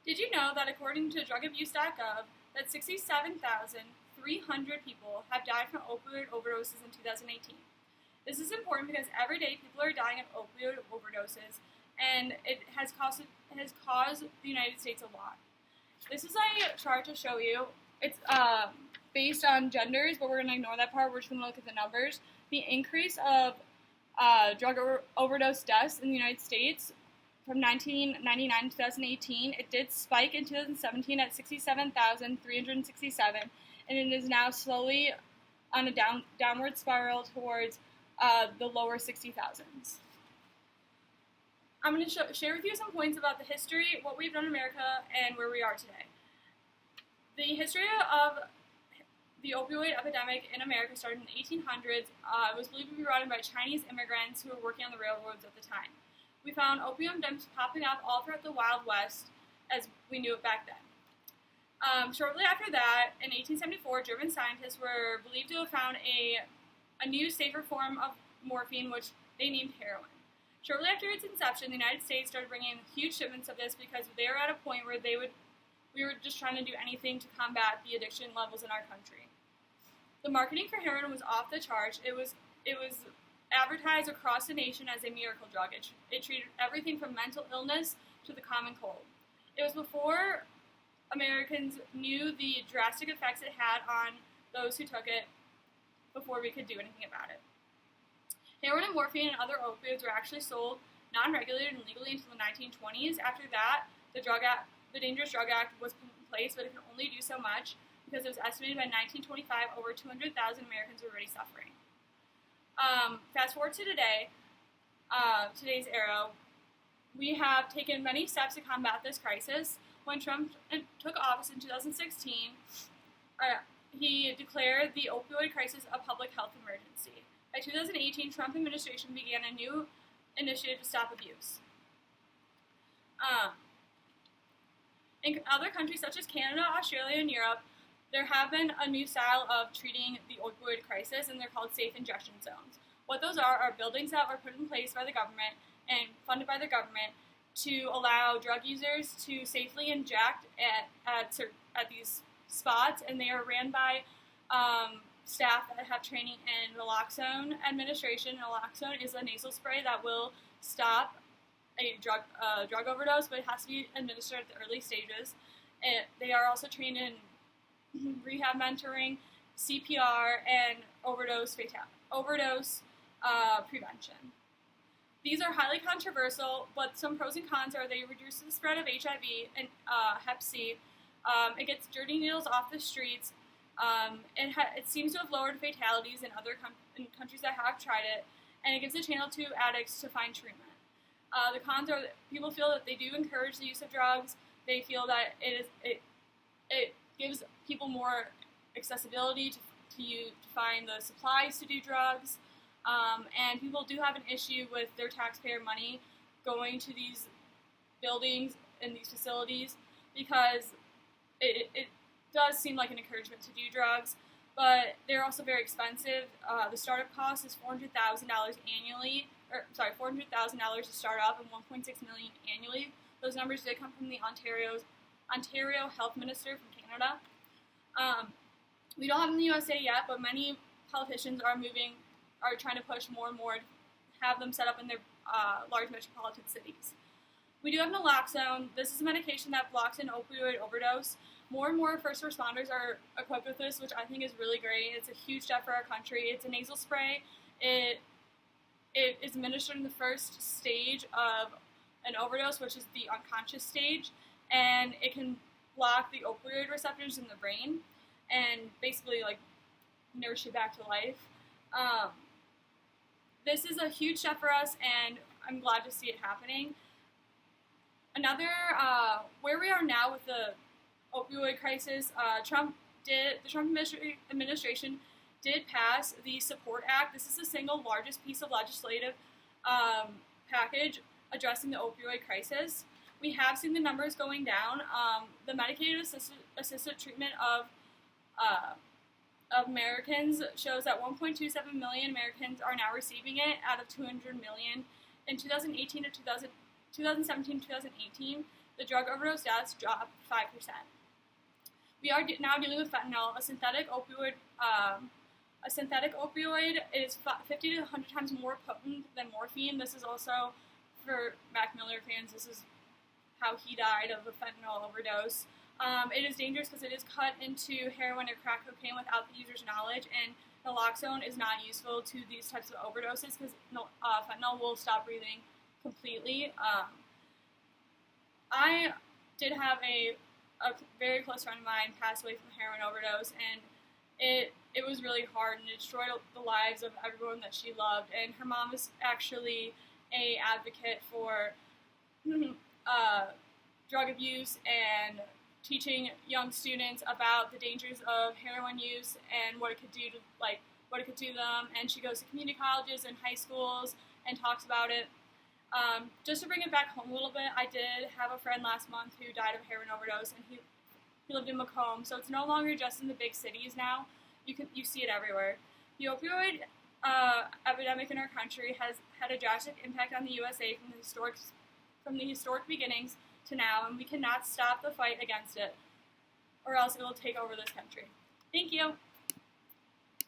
Did you know that according to drugabuse.gov, that 67,300 people have died from opioid overdoses in 2018? This is important because every day people are dying of opioid overdoses, and it has caused the United States a lot. This is a chart to show you. It's based on genders, but we're going to ignore that part. We're just going to look at the numbers. The increase of drug overdose deaths in the United States from 1999 to 2018, it did spike in 2017 at 67,367, and it is now slowly on a downward spiral towards the lower 60,000s. I'm going to share with you some points about the history, what we've done in America, and where we are today. The history of the opioid epidemic in America started in the 1800s. It was believed to be brought in by Chinese immigrants who were working on the railroads at the time. We found opium dens popping up all throughout the Wild West as we knew it back then. Shortly after that, in 1874, German scientists were believed to have found a new, safer form of morphine, which they named heroin. Shortly after its inception, the United States started bringing huge shipments of this because they were at a point where we were just trying to do anything to combat the addiction levels in our country. The marketing for heroin was off the charts. It was advertised across the nation as a miracle drug. It treated everything from mental illness to the common cold. It was before Americans knew the drastic effects it had on those who took it before we could do anything about it. Heroin and morphine and other opioids were actually sold non-regulated and legally until the 1920s. After that, the Dangerous Drug Act was put in place, but it could only do so much because it was estimated by 1925 over 200,000 Americans were already suffering. Fast forward to today, today's era, we have taken many steps to combat this crisis. When Trump took office in 2016, he declared the opioid crisis a public health emergency. By 2018, Trump administration began a new initiative to stop abuse. In other countries such as Canada, Australia, and Europe, there have been a new style of treating the opioid crisis, and they're called safe injection zones. What those are buildings that were put in place by the government and funded by the government to allow drug users to safely inject at these spots, and they are ran by staff that have training in naloxone administration. Naloxone is a nasal spray that will stop a drug overdose, but it has to be administered at the early stages. They are also trained in rehab mentoring, CPR, and overdose prevention. These are highly controversial, but some pros and cons are they reduce the spread of HIV and Hep C. It gets dirty needles off the streets. It seems to have lowered fatalities in other countries that have tried it, and it gives a channel to addicts to find treatment. The cons are that people feel that they do encourage the use of drugs. They feel that it gives people more accessibility to find the supplies to do drugs, and people do have an issue with their taxpayer money going to these buildings and these facilities because it does seem like an encouragement to do drugs, but they're also very expensive. The startup cost is $400,000 annually, $400,000 to start up and $1.6 million annually. Those numbers did come from the Ontario Health Minister from Canada. We don't have them in the USA yet, but many politicians are trying to push more and more to have them set up in their large metropolitan cities. We do have naloxone. This is a medication that blocks an opioid overdose. More and more first responders are equipped with this, which I think is really great. It's a huge step for our country. It's a nasal spray. It is administered in the first stage of an overdose, which is the unconscious stage, and it can block the opioid receptors in the brain and basically nurse you back to life. This is a huge step for us, and I'm glad to see it happening. Another, where we are now with the opioid crisis, the Trump administration did pass the Support Act. This is the single largest piece of legislative package addressing the opioid crisis. We have seen the numbers going down. The medicated assisted treatment of Americans shows that 1.27 million Americans are now receiving it out of 200 million. In 2017 to 2018, the drug overdose deaths dropped 5%. We are now dealing with fentanyl, a synthetic opioid. A synthetic opioid is 50 to 100 times more potent than morphine. This is also, for Mac Miller fans, this is how he died of a fentanyl overdose. It is dangerous because it is cut into heroin or crack cocaine without the user's knowledge, and naloxone is not useful to these types of overdoses because fentanyl will stop breathing completely. I did have a very close friend of mine pass away from a heroin overdose, and it was really hard, and it destroyed the lives of everyone that she loved. And her mom is actually a advocate for drug abuse and teaching young students about the dangers of heroin use and what it could do to them. And she goes to community colleges and high schools and talks about it. Just to bring it back home a little bit, I did have a friend last month who died of a heroin overdose, and he lived in Macomb, so it's no longer just in the big cities now. You see it everywhere. The opioid epidemic in our country has had a drastic impact on the USA from the historic beginnings to now, and we cannot stop the fight against it, or else it will take over this country. Thank you.